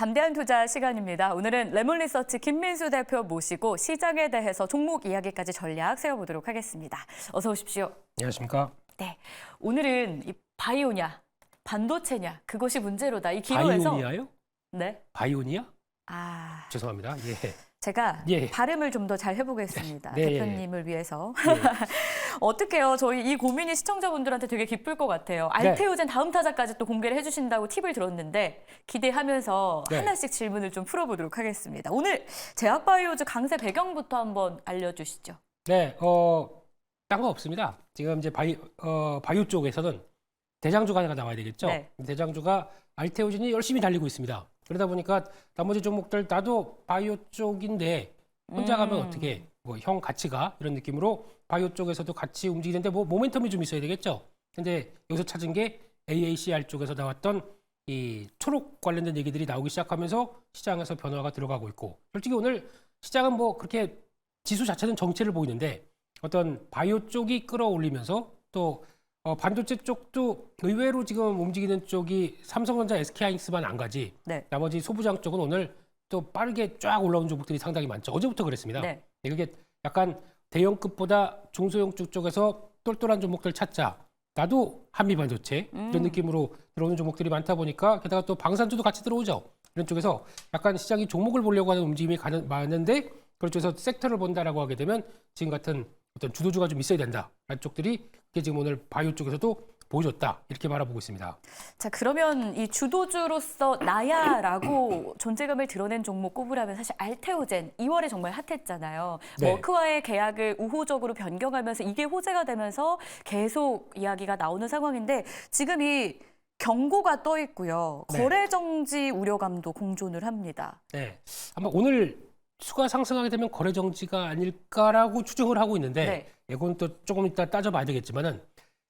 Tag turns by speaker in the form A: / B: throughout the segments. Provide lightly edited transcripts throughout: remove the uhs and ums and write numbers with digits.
A: 담대한 투자 시간입니다. 오늘은 레몬리서치 김민수 대표 모시고 시장에 대해서 종목 이야기까지 전략 세워보도록 하겠습니다. 어서 오십시오.
B: 안녕하십니까.
A: 네, 오늘은 이 바이오냐, 반도체냐 그것이 문제로다. 이 기로에서
B: 바이오니아요?
A: 네.
B: 바이오니아?
A: 제가
B: 죄송합니다.
A: 발음을 좀 더 잘 해보겠습니다.
B: 네,
A: 대표님을 위해서.
B: 예.
A: 어떡해요. 저희 이 고민이 시청자분들한테 되게 기쁠 것 같아요. 알테오젠 다음 타자까지 또 공개를 해주신다고 팁을 들었는데 기대하면서 하나씩 질문을 좀 풀어보도록 하겠습니다. 오늘 제약바이오즈 강세 배경부터 한번 알려주시죠.
B: 네, 딴 거 없습니다. 지금 이제 바이오 쪽에서는 대장주가 하나가 나와야 되겠죠.
A: 네.
B: 대장주가 알테오젠이 열심히 달리고 있습니다. 그러다 보니까 나머지 종목들 나도 바이오 쪽인데 혼자 가면 어떻게 뭐 형 같이 가 이런 느낌으로 바이오 쪽에서도 같이 움직이는데 뭐 모멘텀이 좀 있어야 되겠죠. 근데 여기서 찾은 게 AACR 쪽에서 나왔던 이 초록 관련된 얘기들이 나오기 시작하면서 시장에서 변화가 들어가고 있고, 솔직히 오늘 시장은 뭐 그렇게 지수 자체는 정체를 보이는데 어떤 바이오 쪽이 끌어올리면서 또 반도체 쪽도 의외로 지금 움직이는 쪽이 삼성전자, SK하이닉스만 안 가지.
A: 네.
B: 나머지 소부장 쪽은 오늘 또 빠르게 쫙 올라온 종목들이 상당히 많죠. 어제부터 그랬습니다.
A: 네.
B: 그게 약간 대형급보다 중소형 쪽에서 똘똘한 종목들 찾자. 나도 한미반도체 이런 느낌으로 들어오는 종목들이 많다 보니까, 게다가 또 방산주도 같이 들어오죠. 이런 쪽에서 약간 시장이 종목을 보려고 하는 움직임이 많은데, 그런 쪽에서 섹터를 본다라고 하게 되면 지금 같은 어떤 주도주가 좀 있어야 된다라는 쪽들이 그게 지금 오늘 바이오 쪽에서도 보여줬다, 이렇게 바라보고 있습니다.
A: 자, 그러면 이 주도주로서 나야라고 존재감을 드러낸 종목 꼽으라면 사실 알테오젠 2월에 정말 핫했잖아요.
B: 네.
A: 머크와의 계약을 우호적으로 변경하면서 이게 호재가 되면서 계속 이야기가 나오는 상황인데 지금 이 경고가 떠 있고요.
B: 네.
A: 거래 정지 우려감도 공존을 합니다.
B: 네, 아마 오늘 수가 상승하게 되면 거래 정지가 아닐까라고 추정을 하고 있는데,
A: 네.
B: 이건 또 조금 이따 따져봐야 되겠지만은,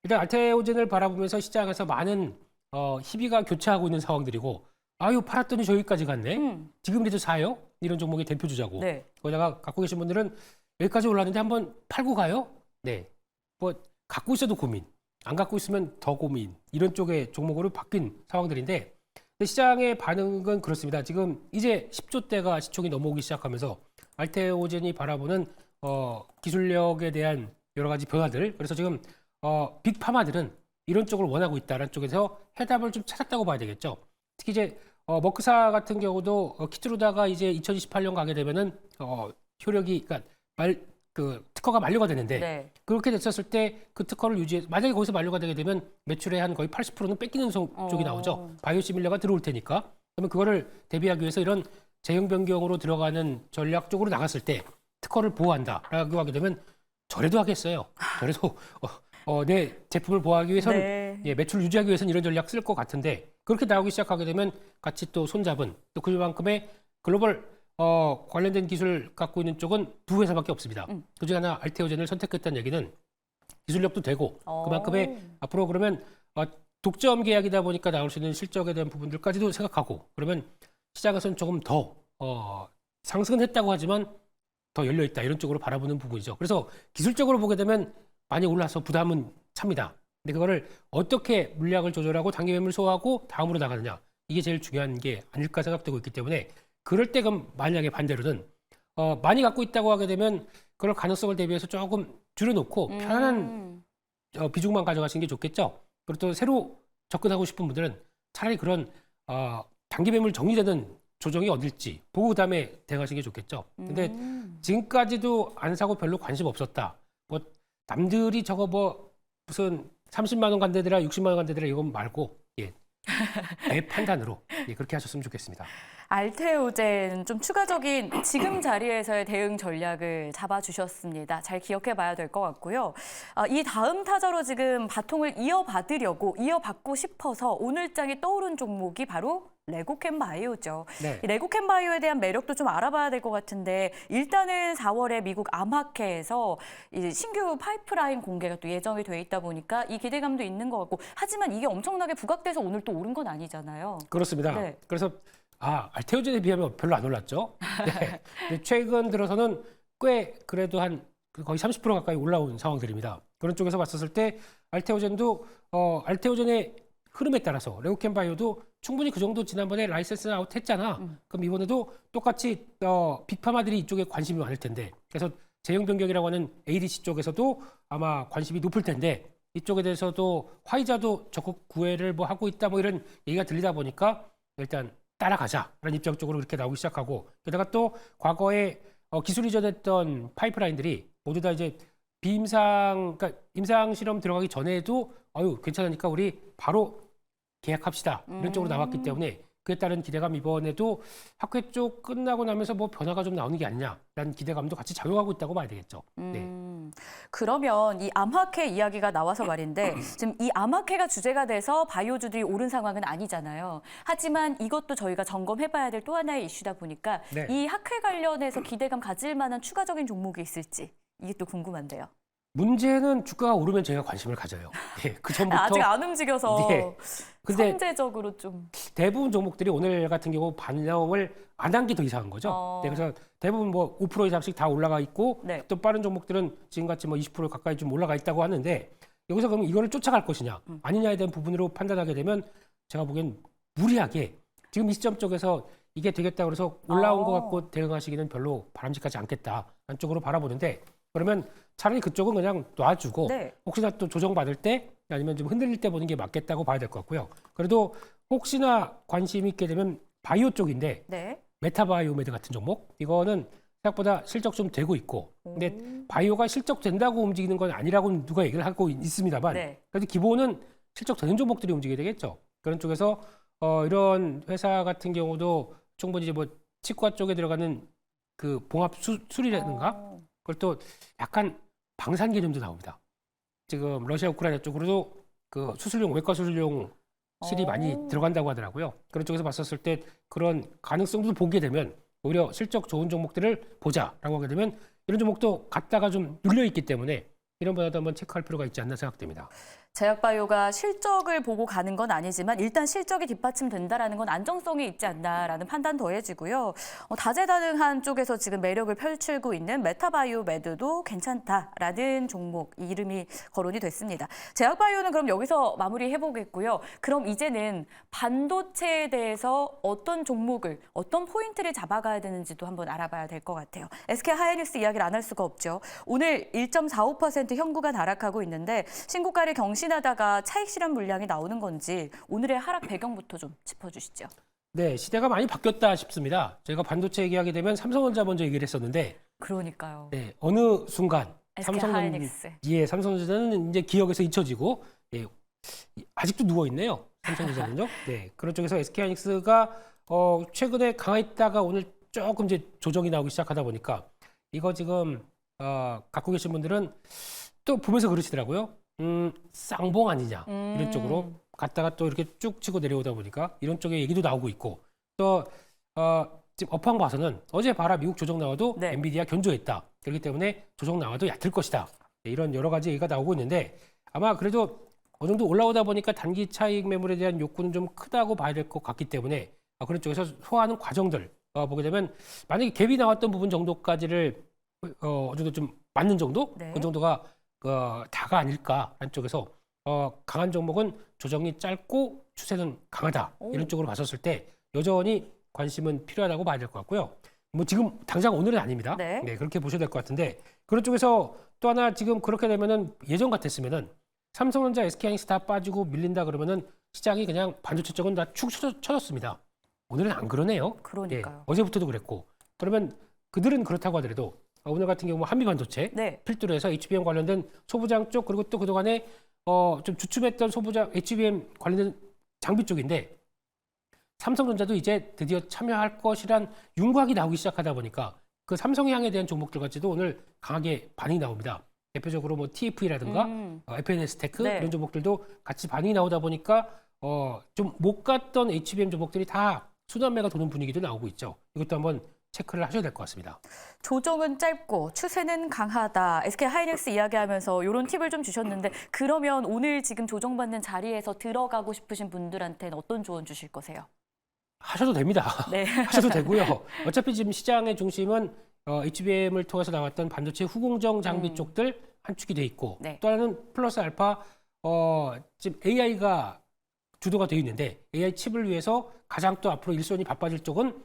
B: 일단 알테오젠을 바라보면서 시장에서 많은 희비가 교차하고 있는 상황들이고, 아유 팔았더니 저기까지 갔네. 지금이라도 사요? 이런 종목의 대표 주자고.
A: 네.
B: 거기다가 갖고 계신 분들은 여기까지 올랐는데 한번 팔고 가요? 네. 뭐 갖고 있어도 고민, 안 갖고 있으면 더 고민, 이런 쪽의 종목으로 바뀐 상황들인데, 근데 시장의 반응은 그렇습니다. 지금 이제 10조대가 시총이 넘어오기 시작하면서 알테오젠이 바라보는 기술력에 대한 여러 가지 변화들, 그래서 지금 빅파마들은 이런 쪽을 원하고 있다는 쪽에서 해답을 좀 찾았다고 봐야 되겠죠. 특히 이제 머크사 같은 경우도 키트루다가 이제 2028년 가게 되면은 효력이, 그러니까 특허가 만료가 되는데,
A: 네.
B: 그렇게 됐었을 때 그 특허를 유지해, 만약에 거기서 만료가 되게 되면 매출의 한 거의 80%는 뺏기는 쪽이 나오죠. 바이오시밀러가 들어올 테니까. 그러면 그거를 대비하기 위해서 이런 제형 변경으로 들어가는 전략 쪽으로 나갔을 때 특허를 보호한다라고 하게 되면 저래도 하겠어요. 저래도 내 제품을 보호하기 위해서는
A: 네.
B: 매출을 유지하기 위해서는 이런 전략 쓸 것 같은데, 그렇게 나오기 시작하게 되면 같이 또 손잡은, 또 그만큼의 글로벌 관련된 기술 갖고 있는 쪽은 두 회사밖에 없습니다. 그중에 하나 알테오젠을 선택했다는 얘기는 기술력도 되고, 그만큼의 앞으로 그러면 독점 계약이다 보니까 나올 수 있는 실적에 대한 부분들까지도 생각하고, 그러면 시장에서는 조금 더 상승은 했다고 하지만 더 열려있다, 이런 쪽으로 바라보는 부분이죠. 그래서 기술적으로 보게 되면 많이 올라서 부담은 찹니다. 근데 그거를 어떻게 물량을 조절하고 단기 매물 소화하고 다음으로 나가느냐, 이게 제일 중요한 게 아닐까 생각되고 있기 때문에, 그럴 때 그럼 만약에 반대로는 많이 갖고 있다고 하게 되면 그럴 가능성을 대비해서 조금 줄여놓고 편안한 비중만 가져가시는 게 좋겠죠. 그리고 또 새로 접근하고 싶은 분들은 차라리 그런 단기 매물 정리되는 조정이 어딜지 보고 그다음에 대응하시는 게 좋겠죠. 근데 지금까지도 안 사고 별로 관심 없었다. 뭐 남들이 저거 뭐 무슨 30만 원 간 데더라, 60만 원 간 데더라, 이건 말고 내 판단으로 그렇게 하셨으면 좋겠습니다.
A: 알테오젠 좀 추가적인 지금 자리에서의 대응 전략을 잡아주셨습니다. 잘 기억해 봐야 될 것 같고요. 이 다음 타자로 지금 바통을 이어받고 싶어서 오늘장에 떠오른 종목이 바로 레고캠바이오죠.
B: 네.
A: 이 레고캠바이오에 대한 매력도 좀 알아봐야 될 것 같은데, 일단은 4월에 미국 암학회에서 이 신규 파이프라인 공개가 또 예정이 돼 있다 보니까 이 기대감도 있는 것 같고, 하지만 이게 엄청나게 부각돼서 오늘 또 오른 건 아니잖아요.
B: 그렇습니다.
A: 네.
B: 그래서 알테오젠에 비하면 별로 안 올랐죠. 네. 근데 최근 들어서는 꽤 그래도 한 거의 30% 가까이 올라온 상황들입니다. 그런 쪽에서 봤었을 때 알테오젠도 알테오젠의 흐름에 따라서 레고캠바이오도 충분히 그 정도 지난번에 라이센스 아웃 했잖아. 그럼 이번에도 똑같이 빅파마들이 이쪽에 관심이 많을 텐데 그래서 제형 변경이라고 하는 ADC 쪽에서도 아마 관심이 높을 텐데 이쪽에 대해서도 화이자도 적극 구애를 뭐 하고 있다 뭐 이런 얘기가 들리다 보니까 일단 따라가자라는 입장 쪽으로 이렇게 나오기 시작하고 게다가 또 과거에 기술 이전했던 파이프라인들이 모두 다 이제 그러니까 임상 실험 들어가기 전에도 아유 괜찮으니까 우리 바로 계약합시다 이런 쪽으로 나왔기 때문에 그에 따른 기대감 이번에도 학회 쪽 끝나고 나면서 뭐 변화가 좀 나오는 게 아니냐라는 기대감도 같이 작용하고 있다고 봐야 되겠죠. 네.
A: 그러면 이 암학회 이야기가 나와서 말인데 지금 이 암학회가 주제가 돼서 바이오주들이 오른 상황은 아니잖아요. 하지만 이것도 저희가 점검해봐야 될 또 하나의 이슈다 보니까
B: 네.
A: 이 학회 관련해서 기대감 가질 만한 추가적인 종목이 있을지 이게 또 궁금한데요.
B: 문제는 주가가 오르면 저희가 관심을 가져요. 네, 그 전부터
A: 아직 안 움직여서
B: 네. 근데
A: 선제적으로 좀.
B: 대부분 종목들이 오늘 같은 경우 반영을 안 한 게 더 이상한 거죠. 네, 그래서 대부분 뭐 5% 이상씩 다 올라가 있고
A: 네.
B: 또 빠른 종목들은 지금같이 뭐 20% 가까이 좀 올라가 있다고 하는데 여기서 그럼 이거를 쫓아갈 것이냐 아니냐에 대한 부분으로 판단하게 되면 제가 보기엔 무리하게 지금 이 시점 쪽에서 이게 되겠다 그래서 올라온 것 갖고 대응하시기는 별로 바람직하지 않겠다 안쪽으로 바라보는데 그러면 차라리 그쪽은 그냥 놔주고
A: 네.
B: 혹시나 또 조정받을 때 아니면 좀 흔들릴 때 보는 게 맞겠다고 봐야 될 것 같고요. 그래도 혹시나 관심이 있게 되면 바이오 쪽인데
A: 네.
B: 메타바이오메드 같은 종목 이거는 생각보다 실적 좀 되고 있고 근데 바이오가 실적 된다고 움직이는 건 아니라고 누가 얘기를 하고 있습니다만
A: 네.
B: 그래도 기본은 실적 되는 종목들이 움직여야 되겠죠. 그런 쪽에서 이런 회사 같은 경우도 충분히 이제 뭐 치과 쪽에 들어가는 그 봉합 수술이라든가 그걸 또 약간 방산 개념도 나옵니다. 지금 러시아 우크라이나 쪽으로도 그 수술용 외과 수술용 실이 많이 들어간다고 하더라고요. 그런 쪽에서 봤었을 때 그런 가능성도 보게 되면 오히려 실적 좋은 종목들을 보자라고 하게 되면 이런 종목도 갖다가 좀 눌려 있기 때문에 이런 분야도 한번 체크할 필요가 있지 않나 생각됩니다.
A: 제약바이오가 실적을 보고 가는 건 아니지만 일단 실적이 뒷받침된다라는 건 안정성이 있지 않나라는 판단 더해지고요. 다재다능한 쪽에서 지금 매력을 펼치고 있는 메타바이오메드도 괜찮다라는 종목 이름이 거론이 됐습니다. 제약바이오는 그럼 여기서 마무리해보겠고요. 그럼 이제는 반도체에 대해서 어떤 종목을 어떤 포인트를 잡아가야 되는지도 한번 알아봐야 될 것 같아요. SK 하이닉스 이야기를 안 할 수가 없죠. 오늘 1.45% 현구가 하락하고 있는데 신고가를 경신하다가 차익 실현 물량이 나오는 건지 오늘의 하락 배경부터 좀 짚어주시죠.
B: 네, 시대가 많이 바뀌었다 싶습니다. 저희가 반도체 얘기하게 되면 삼성전자 먼저 얘기를 했었는데
A: 그러니까요.
B: 네, 어느 순간
A: SK 하이닉스.
B: 삼성전자는 이제 기억에서 잊혀지고 예, 아직도 누워 있네요. 삼성전자는요. 네, 그런 쪽에서 SK 하이닉스가 최근에 강했다가 오늘 조금 이제 조정이 나오기 시작하다 보니까 이거 지금 갖고 계신 분들은 또 보면서 그러시더라고요. 쌍봉 아니냐 이런 쪽으로 갔다가 또 이렇게 쭉 치고 내려오다 보니까 이런 쪽에 얘기도 나오고 있고 또 지금 업황 봐서는 어제 봐라 미국 조정 나와도
A: 네.
B: 엔비디아 견조했다. 그렇기 때문에 조정 나와도 얕을 것이다. 네, 이런 여러 가지 얘기가 나오고 있는데 아마 그래도 어느 정도 올라오다 보니까 단기 차익 매물에 대한 욕구는 좀 크다고 봐야 될 것 같기 때문에 그런 쪽에서 소화하는 과정들 보게 되면 만약에 갭이 나왔던 부분 정도까지를 어느 정도 좀 맞는 정도?
A: 네.
B: 그 정도가 다가 아닐까 한쪽에서 강한 종목은 조정이 짧고 추세는 강하다 이런 쪽으로 봤었을 때 여전히 관심은 필요하다고 봐야 될 것 같고요. 뭐 지금 당장 오늘은 아닙니다.
A: 네.
B: 네, 그렇게 보셔야 될 것 같은데 그런 쪽에서 또 하나 지금 그렇게 되면은 예전 같았으면은 삼성전자, SK하이닉스 다 빠지고 밀린다 그러면은 시장이 그냥 반도체 쪽은 다 축 쳐졌습니다. 오늘은 안 그러네요.
A: 그러니까요.
B: 네, 어제부터도 그랬고 그러면 그들은 그렇다고 하더라도 오늘 같은 경우 한미반도체
A: 네.
B: 필두로 해서 HBM 관련된 소부장 쪽 그리고 또 그동안에 좀 주춤했던 소부장 HBM 관련된 장비 쪽인데 삼성전자도 이제 드디어 참여할 것이란 윤곽이 나오기 시작하다 보니까 그 삼성향에 대한 종목들까지도 오늘 강하게 반응이 나옵니다. 대표적으로 뭐 TFE라든가 FNS테크
A: 네.
B: 이런 종목들도 같이 반응이 나오다 보니까 좀 못 갔던 HBM 종목들이 다 순환매가 도는 분위기도 나오고 있죠. 이것도 한번 체크를 하셔야 될 것 같습니다.
A: 조정은 짧고 추세는 강하다. SK 하이닉스 이야기하면서 이런 팁을 좀 주셨는데 그러면 오늘 지금 조정받는 자리에서 들어가고 싶으신 분들한테는 어떤 조언 주실 거세요?
B: 하셔도 됩니다.
A: 네.
B: 하셔도 되고요. 어차피 지금 시장의 중심은 HBM을 통해서 나왔던 반도체 후공정 장비 쪽들 한 축이 돼 있고
A: 네.
B: 또 하나는 플러스 알파 지금 AI가 주도가 되어 있는데 AI 칩을 위해서 가장 또 앞으로 일손이 바빠질 쪽은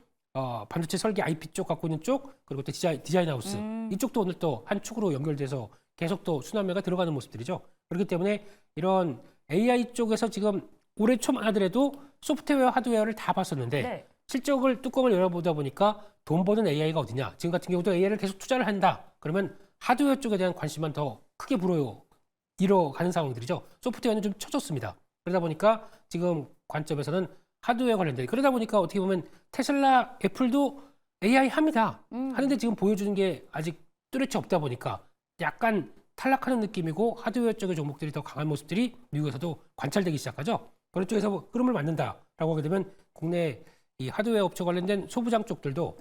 B: 반도체 설계 IP 쪽 갖고 있는 쪽 그리고 또 디자인 하우스 이쪽도 오늘 또 한 축으로 연결돼서 계속 또 순환매가 들어가는 모습들이죠. 그렇기 때문에 이런 AI 쪽에서 지금 올해 초만 하더라도 소프트웨어, 하드웨어를 다 봤었는데
A: 네.
B: 실적을 뚜껑을 열어보다 보니까 돈 버는 AI가 어디냐. 지금 같은 경우도 AI를 계속 투자를 한다. 그러면 하드웨어 쪽에 대한 관심만 더 크게 이뤄가는 상황들이죠. 소프트웨어는 좀 쳐졌습니다. 그러다 보니까 지금 관점에서는 하드웨어 관련된 그러다 보니까 어떻게 보면 테슬라, 애플도 AI 합니다. 하는데 지금 보여주는 게 아직 뚜렷이 없다 보니까 약간 탈락하는 느낌이고 하드웨어 쪽의 종목들이 더 강한 모습들이 미국에서도 관찰되기 시작하죠. 그런 쪽에서 흐름을 맞는다라고 하게 되면 국내 이 하드웨어 업체 관련된 소부장 쪽들도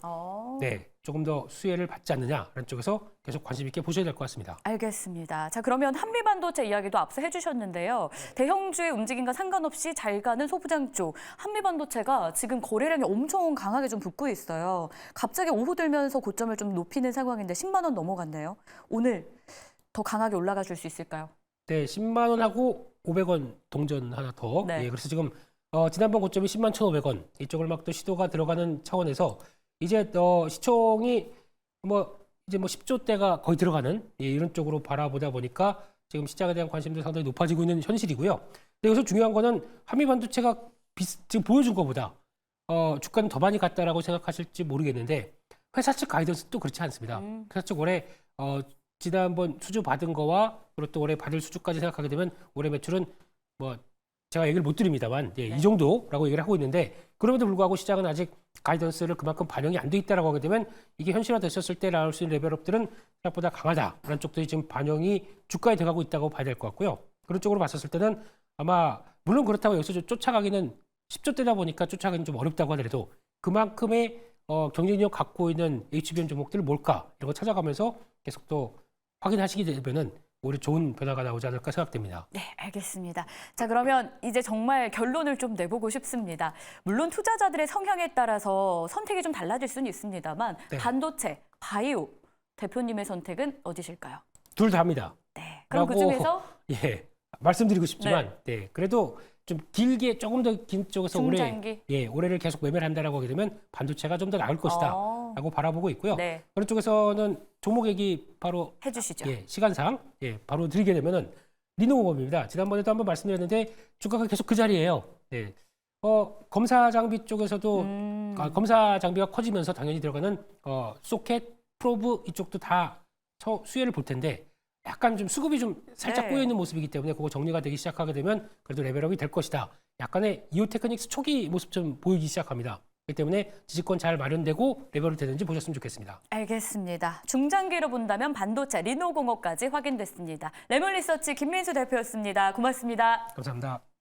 B: 네, 조금 더 수혜를 받지 않느냐라는 쪽에서 계속 관심 있게 보셔야 될 것 같습니다.
A: 알겠습니다. 자, 그러면 한미반도체 이야기도 앞서 해주셨는데요. 대형주의 움직임과 상관없이 잘 가는 소부장 쪽 한미반도체가 지금 거래량이 엄청 강하게 좀 붙고 있어요. 갑자기 오후 들면서 고점을 좀 높이는 상황인데 10만 원 넘어갔네요. 오늘 더 강하게 올라가 줄 수 있을까요?
B: 네, 10만 원하고 500원 동전 하나 더.
A: 네.
B: 예, 그래서 지금 지난번 고점이 10만 1,500원 이쪽을 막 또 시도가 들어가는 차원에서 이제 시총이 이제 10조 대가 거의 들어가는 이런 쪽으로 바라보다 보니까 지금 시장에 대한 관심도 상당히 높아지고 있는 현실이고요. 근데 여기서 중요한 거는 한미반도체가 지금 보여준 것보다 주가는 더 많이 갔다라고 생각하실지 모르겠는데 회사 측 가이던스도 그렇지 않습니다. 회사 측 올해 지난번 수주 받은 거와 그리고 또 올해 받을 수주까지 생각하게 되면 올해 매출은 제가 얘기를 못 드립니다만 이 정도라고 얘기를 하고 있는데 그럼에도 불구하고 시장은 아직 가이던스를 그만큼 반영이 안 돼 있다라고 하게 되면 이게 현실화됐었을 때 나올 수 있는 레벨업들은 생각보다 강하다라는 쪽들이 지금 반영이 주가에 들어가고 있다고 봐야 될 것 같고요. 그런 쪽으로 봤었을 때는 아마 물론 그렇다고 여기서 좀 쫓아가기는 10조 대다 보니까 쫓아가기는 좀 어렵다고 하더라도 그만큼의 경쟁력 갖고 있는 HBM 종목들 뭘까 이런 거 찾아가면서 계속 또 확인하시게 되면은 오히려 좋은 변화가 나오지 않을까 생각됩니다.
A: 네, 알겠습니다. 자, 그러면 이제 정말 결론을 좀 내보고 싶습니다. 물론 투자자들의 성향에 따라서 선택이 좀 달라질 수는 있습니다만
B: 네.
A: 반도체, 바이오 대표님의 선택은 어디실까요?
B: 둘 다입니다.
A: 네, 그럼
B: 라고,
A: 그중에서
B: 예, 말씀드리고 싶지만 네, 그래도 좀 길게 조금 더 긴 쪽에서
A: 중장기?
B: 올해를 계속 매매를 한다라고 하게 되면 반도체가 좀 더 나을 것이다 라고 바라보고 있고요.
A: 네,
B: 그런 쪽에서는 종목 얘기 바로
A: 해주시죠.
B: 시간상 바로 드리게 되면은 리노공업입니다. 지난번에도 한번 말씀드렸는데 주가가 계속 그 자리예요. 네. 검사 장비 쪽에서도 검사 장비가 커지면서 당연히 들어가는 소켓, 프로브 이쪽도 다 수혜를 볼 텐데 약간 좀 수급이 좀 살짝
A: 네.
B: 꼬여 있는 모습이기 때문에 그거 정리가 되기 시작하게 되면 그래도 레벨업이 될 것이다. 약간의 이오테크닉스 초기 모습 좀 보이기 시작합니다. 그렇기 때문에 지지권 잘 마련되고 레벨업이 되는지 보셨으면 좋겠습니다.
A: 알겠습니다. 중장기로 본다면 반도체, 리노공업까지 확인됐습니다. 레몬리서치 김민수 대표였습니다. 고맙습니다.
B: 감사합니다.